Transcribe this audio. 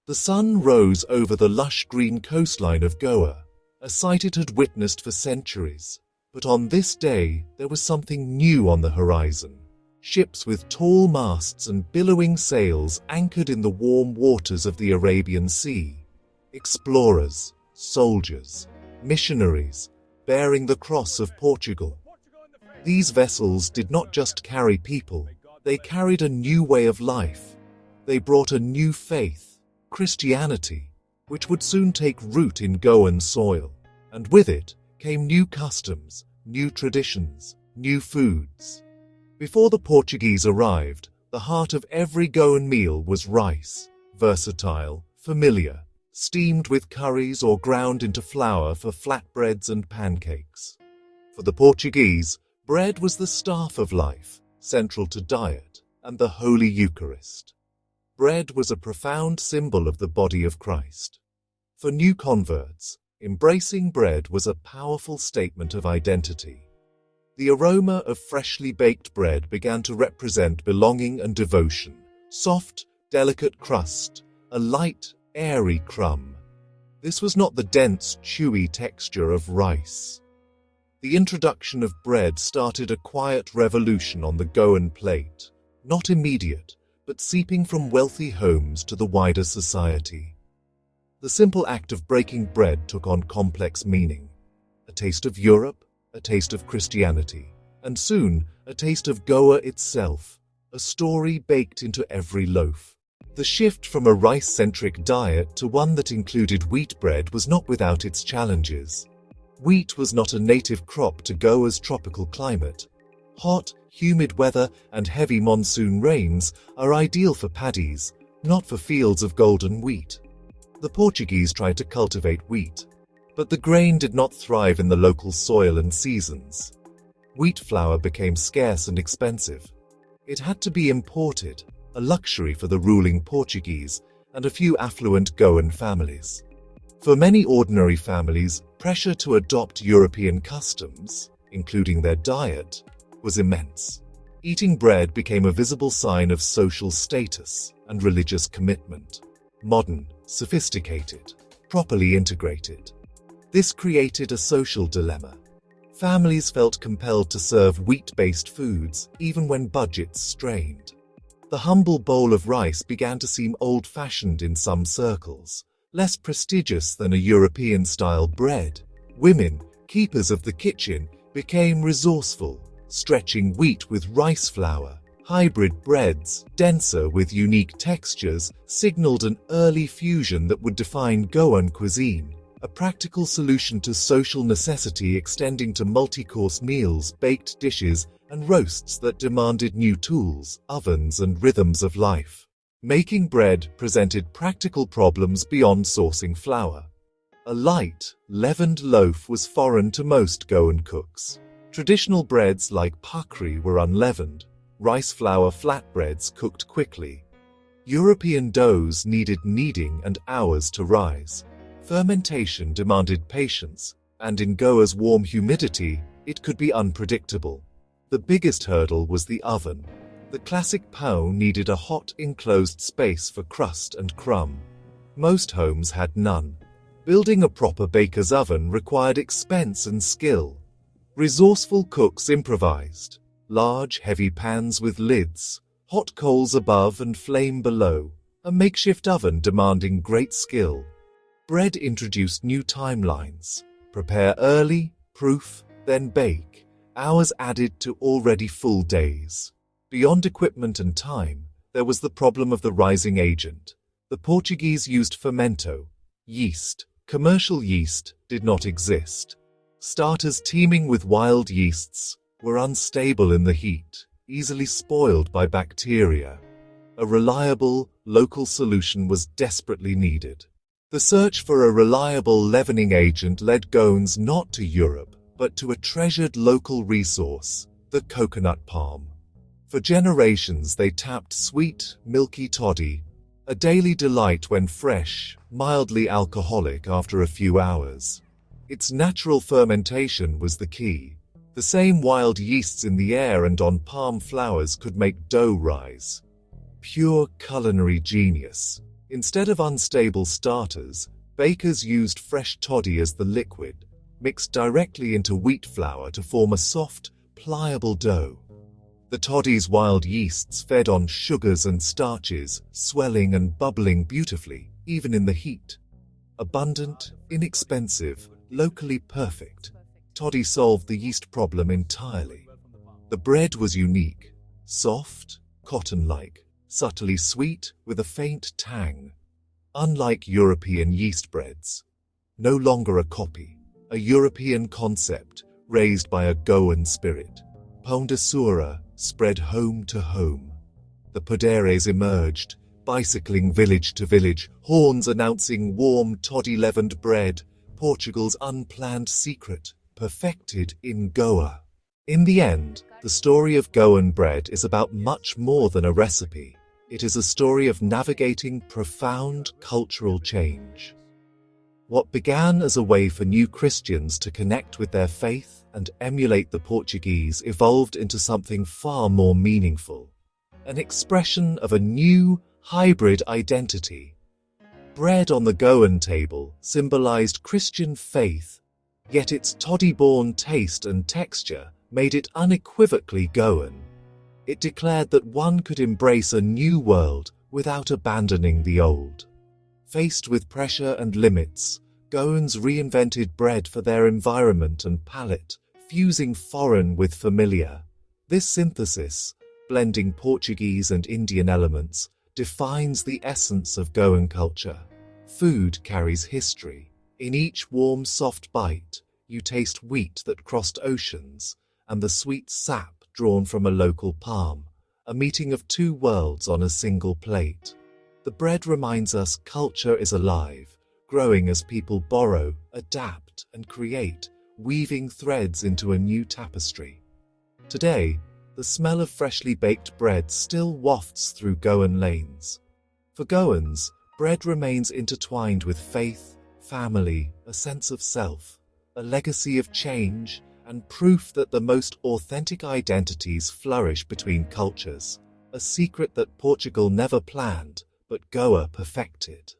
The sun rose over the lush green coastline of Goa, a sight it had witnessed for centuries. But on this day, there was something new on the horizon. Ships with tall masts and billowing sails anchored in the warm waters of the Arabian Sea. Explorers, soldiers, missionaries, bearing the cross of Portugal. These vessels did not just carry people, they carried a new way of life. They brought a new faith, Christianity, which would soon take root in Goan soil. And with it came new customs, new traditions, new foods. Before the Portuguese arrived, the heart of every Goan meal was rice, versatile, familiar, steamed with curries or ground into flour for flatbreads and pancakes. For the Portuguese, bread was the staff of life, central to diet, and the Holy Eucharist. Bread was a profound symbol of the body of Christ. For new converts, embracing bread was a powerful statement of identity. The aroma of freshly baked bread began to represent belonging and devotion. Soft, delicate crust, a light, airy crumb. This was not the dense, chewy texture of rice. The introduction of bread started a quiet revolution on the Goan plate, not immediate, but seeping from wealthy homes to the wider society. The simple act of breaking bread took on complex meaning. A taste of Europe, a taste of Christianity, and soon a taste of Goa itself, a story baked into every loaf. The shift from a rice-centric diet to one that included wheat bread was not without its challenges. Wheat was not a native crop to Goa's tropical climate. Hot, humid weather and heavy monsoon rains are ideal for paddies, not for fields of golden wheat. The Portuguese tried to cultivate wheat, but the grain did not thrive in the local soil and seasons. Wheat flour became scarce and expensive. It had to be imported, a luxury for the ruling Portuguese and a few affluent Goan families. For many ordinary families, pressure to adopt European customs, including their diet, was immense. Eating bread became a visible sign of social status and religious commitment. Modern, sophisticated, properly integrated. This created a social dilemma. Families felt compelled to serve wheat-based foods even when budgets strained. The humble bowl of rice began to seem old-fashioned in some circles, less prestigious than a European-style bread. Women, keepers of the kitchen, became resourceful, stretching wheat with rice flour. Hybrid breads, denser with unique textures, signaled an early fusion that would define Goan cuisine, a practical solution to social necessity extending to multi-course meals, baked dishes, and roasts that demanded new tools, ovens, and rhythms of life. Making bread presented practical problems beyond sourcing flour. A light, leavened loaf was foreign to most Goan cooks. Traditional breads like pakri were unleavened. Rice flour flatbreads cooked quickly. European doughs needed kneading and hours to rise. Fermentation demanded patience, and in Goa's warm humidity, it could be unpredictable. The biggest hurdle was the oven. The classic pão needed a hot, enclosed space for crust and crumb. Most homes had none. Building a proper baker's oven required expense and skill. Resourceful cooks improvised. Large, heavy pans with lids, hot coals above and flame below, a makeshift oven demanding great skill. Bread introduced new timelines. Prepare early, proof, then bake. Hours added to already full days. Beyond equipment and time, there was the problem of the rising agent. The Portuguese used fermento, yeast. Commercial yeast did not exist. Starters teeming with wild yeasts were unstable in the heat, easily spoiled by bacteria. A reliable, local solution was desperately needed. The search for a reliable leavening agent led Goans not to Europe, but to a treasured local resource, the coconut palm. For generations they tapped sweet, milky toddy, a daily delight when fresh, mildly alcoholic after a few hours. Its natural fermentation was the key. The same wild yeasts in the air and on palm flowers could make dough rise. Pure culinary genius. Instead of unstable starters, bakers used fresh toddy as the liquid, mixed directly into wheat flour to form a soft, pliable dough. The toddy's wild yeasts fed on sugars and starches, swelling and bubbling beautifully, even in the heat. Abundant, inexpensive, locally perfect, toddy solved the yeast problem entirely. The bread was unique, soft, cotton-like, subtly sweet with a faint tang. Unlike European yeast breads. No longer a copy, a European concept raised by a Goan spirit. Pão de Açúcar spread home to home. The poderes emerged, bicycling village to village, horns announcing warm toddy-leavened bread, Portugal's unplanned secret, perfected in Goa. In the end, the story of Goan bread is about much more than a recipe. It is a story of navigating profound cultural change. What began as a way for new Christians to connect with their faith and emulate the Portuguese evolved into something far more meaningful, an expression of a new, hybrid identity. Bread on the Goan table symbolized Christian faith, yet its toddy-born taste and texture made it unequivocally Goan. It declared that one could embrace a new world without abandoning the old. Faced with pressure and limits, Goans reinvented bread for their environment and palate, fusing foreign with familiar. This synthesis, blending Portuguese and Indian elements, defines the essence of Goan culture. Food carries history. In each warm, soft bite, you taste wheat that crossed oceans, and the sweet sap drawn from a local palm, a meeting of two worlds on a single plate. The bread reminds us culture is alive, growing as people borrow, adapt, and create, weaving threads into a new tapestry. Today, the smell of freshly baked bread still wafts through Goan lanes. For Goans, bread remains intertwined with faith, family, a sense of self, a legacy of change, and proof that the most authentic identities flourish between cultures, a secret that Portugal never planned, but Goa perfected.